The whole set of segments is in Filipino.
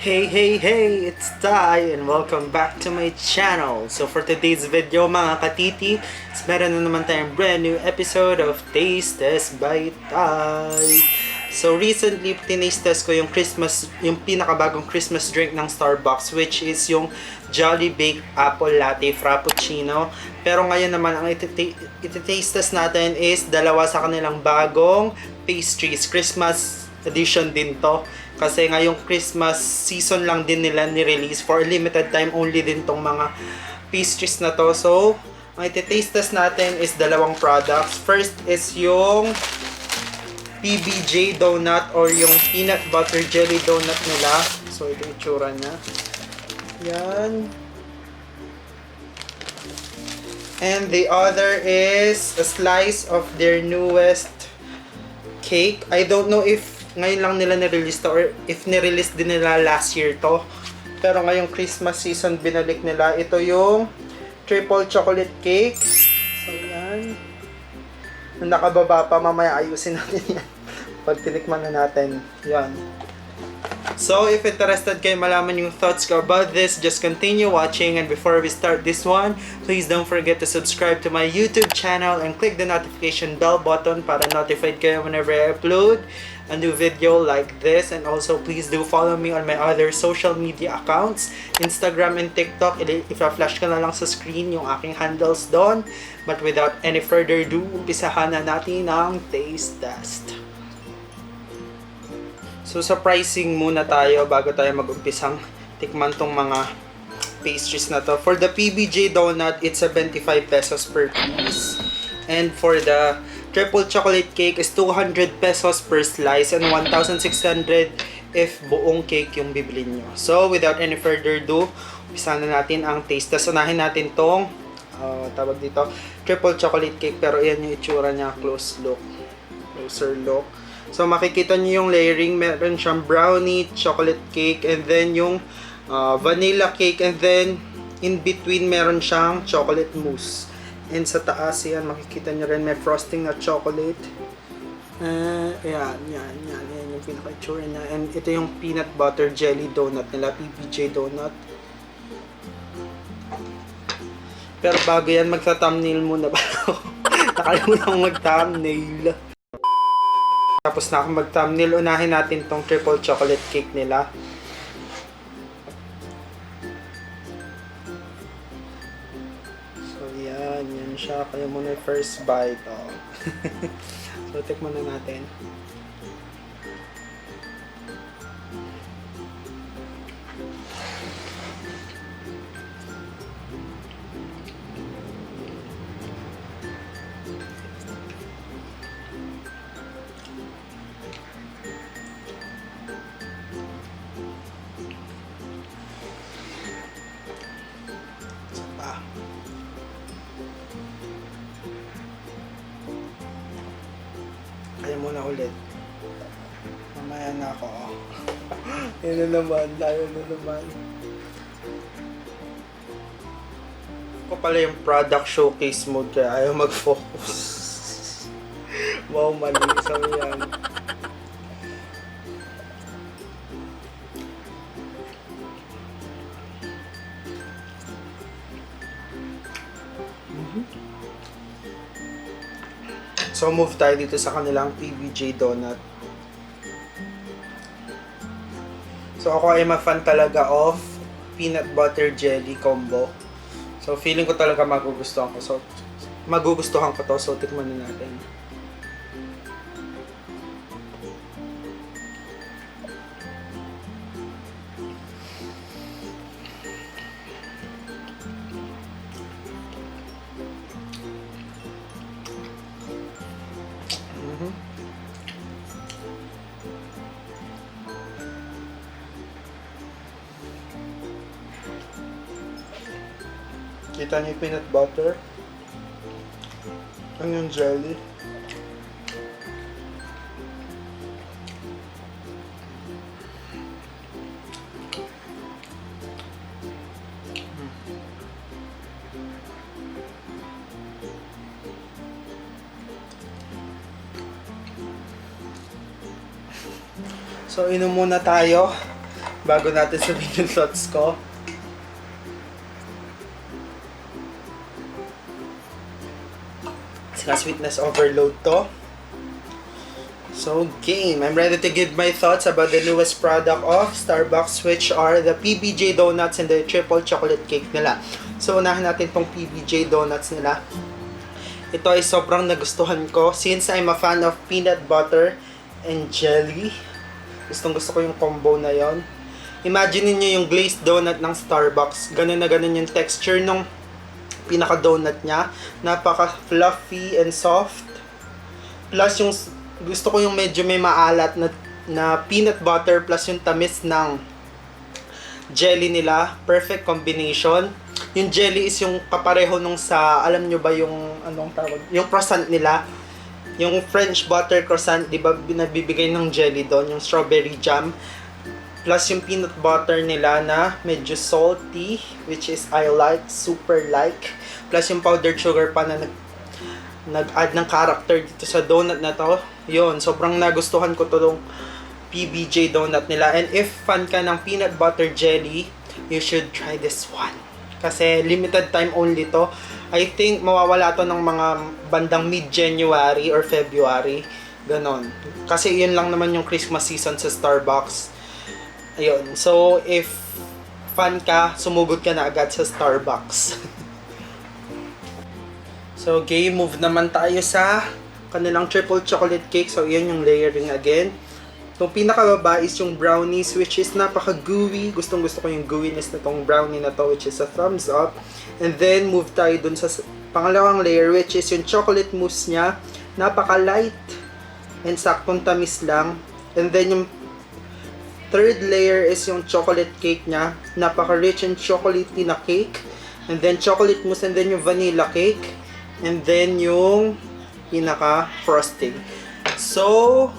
Hey, it's Ty and welcome back to my channel. So for today's video mga katiti, meron na naman tayong brand new episode of Taste Test by Ty. So recently, tinaste test ko yung pinakabagong Christmas drink ng Starbucks, which is yung Jolly Baked Apple Latte Frappuccino. Pero ngayon naman, ang iti-taste test natin is dalawa sa kanilang bagong pastries. Christmas edition din to. Kasi ngayong Christmas season lang din nila ni-release, for a limited time only din tong mga pastries na to. So, ang iti-taste test natin is dalawang products. First is yung PBJ donut or yung peanut butter jelly donut nila. So, ito yung itsura niya. Yan. And the other is a slice of their newest cake. I don't know if ngayon lang nila nirelease to or if nirelease din nila last year to. Pero ngayong Christmas season binalik nila. Ito yung triple chocolate cake. So yan. Nung nakababa pa, mamaya ayusin natin yan. Pag tinikman na natin. Yan. So if interested kayo malaman yung thoughts ko about this, just continue watching. And before we start this one, please don't forget to subscribe to my YouTube channel and click the notification bell button para notified kayo whenever I upload a new video like this. And also please do follow me on my other social media accounts, Instagram and TikTok. Ipa-flash ko na lang sa screen yung aking handles doon. But without any further ado, umpisahan na natin ang taste test. So surprising muna tayo bago tayo mag-umpisang tikman tong mga pastries na to. For the PBJ donut, it's 75 pesos per piece. And for the triple chocolate cake is 200 pesos per slice and 1,600 if buong cake yung bibili nyo. So without any further ado, umpisa na natin ang taste test. Unahin natin tong tawag dito, triple chocolate cake, pero yan yung itsura niya, closer look. So makikita niyo yung layering, meron siyang brownie, chocolate cake, and then yung vanilla cake, and then in between meron siyang chocolate mousse. And sa taas yan, makikita niyo rin may frosting na chocolate. Yan yung pinaka-itsura niya. And ito yung peanut butter jelly donut nila, PBJ donut. Pero bago yan, magta-thumbnail muna ba ako? Nakalimutan mag-thumbnail. Tapos na ako mag-thumbnail, unahin natin tong triple chocolate cake nila. So yan siya. Kaya muna yung first bite. Oh. So tikman na natin. Kaya muna ulit. Mamaya na ako. Yun na naman. Ako pala yung product showcase mode kaya ayaw mag-focus. Wow, mali. So yan. So move tayo dito sa kanilang PBJ donut. So ako ay ma-fan talaga of peanut butter jelly combo. So feeling ko talaga magugustuhan ko. So tikman na natin. Kita niyo yung peanut butter. Ang yung jelly. So, inom muna tayo bago natin sabihin yung thoughts ko. Sika sweetness overload to. So, game. I'm ready to give my thoughts about the newest product of Starbucks, which are the PBJ donuts and the triple chocolate cake nila. So, unahin natin tong PBJ donuts nila. Ito ay sobrang nagustuhan ko since I'm a fan of peanut butter and jelly. Gustong gusto ko yung combo na yon. Imagine niyo yung glazed donut ng Starbucks. Ganun na ganun yung texture ng pinaka-donut niya. Napaka-fluffy and soft. Plus yung gusto ko yung medyo may maalat na peanut butter plus yung tamis ng jelly nila. Perfect combination. Yung jelly is yung kapareho nung sa, alam nyo ba yung, anong tawag? Yung croissant nila. Yung French butter croissant, di ba, nagbibigay ng jelly doon, yung strawberry jam. Plus yung peanut butter nila na medyo salty, which is I like, super like. Plus yung powdered sugar pa na nag-add ng character dito sa donut na to. Yun, sobrang nagustuhan ko to PBJ donut nila. And if fan ka ng peanut butter jelly, you should try this one. Kasi limited time only to. I think mawawala to ng mga bandang mid-January or February. Ganon. Kasi yun lang naman yung Christmas season sa Starbucks. Ayun. So, if fan ka, sumugod ka na agad sa Starbucks. So, okay, move naman tayo sa kanilang triple chocolate cake. So, yan yung layering again. Itong pinakababa is yung brownies, which is napaka-gooey. Gustong-gusto ko yung gooiness na tong brownie na to, which is a thumbs up. And then, move tayo dun sa pangalawang layer, which is yung chocolate mousse niya. Napaka-light and saktong tamis lang. And then, yung third layer is yung chocolate cake niya. Napaka-rich and chocolatey na cake. And then, chocolate mousse, and then yung vanilla cake. And then, yung pinaka-frosting. So,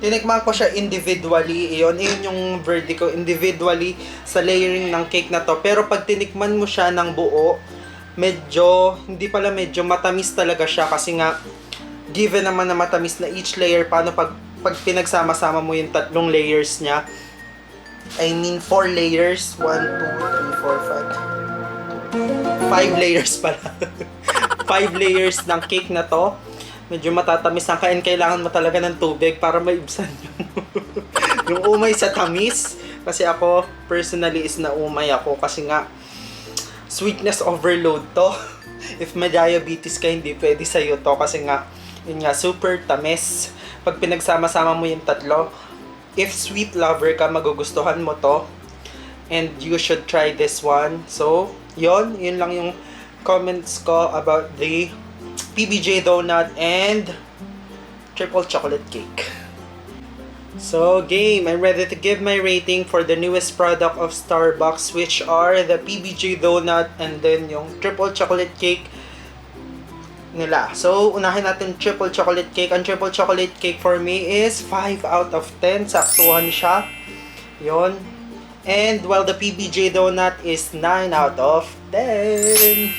tinikman ko siya individually. Iyon yung verdict ko. Individually sa layering ng cake na to. Pero pag tinikman mo siya ng buo, hindi pala medyo matamis talaga siya. Kasi nga, given naman na matamis na each layer, paano pag pinagsama-sama mo yung tatlong layers niya? I mean, 4 layers. 1, 2, 3, 4, 5. 5 layers pala. 5 layers ng cake na to. Medyo matatamis ang kain. Kailangan mo talaga ng tubig para maibsan yung umay sa tamis. Kasi ako, personally, is naumay ako. Kasi nga, sweetness overload to. If may diabetes ka, hindi pwede sa'yo to. Kasi nga, yun nga, super tamis. Pag pinagsama-sama mo yung tatlo, if sweet lover ka, magugustuhan mo to. And you should try this one. So, yun lang yung comments ko about the PBJ donut and triple chocolate cake. So, game, I'm ready to give my rating for the newest product of Starbucks, which are the PBJ donut and then yung triple chocolate cake nila. So, unahin natin triple chocolate cake. Ang triple chocolate cake for me is 5 out of 10. Saktuhan siya. Yon. And while the PBJ donut is 9 out of 10.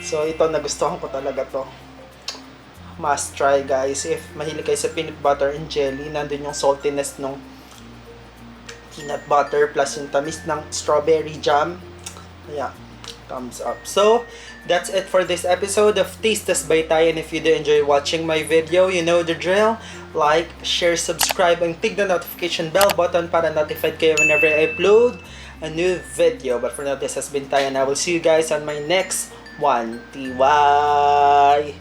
So, ito, nagustuhan ko talaga to. Must try, guys. If mahilig kayo sa peanut butter and jelly, nandun yung saltiness ng peanut butter plus yung tamis ng strawberry jam. Yeah, thumbs up. So, that's it for this episode of Tastes by Tay. And if you do enjoy watching my video, you know the drill. Like, share, subscribe, and click the notification bell button para notified kayo whenever I upload a new video. But for now, this has been Tay, and I will see you guys on my next one. TY!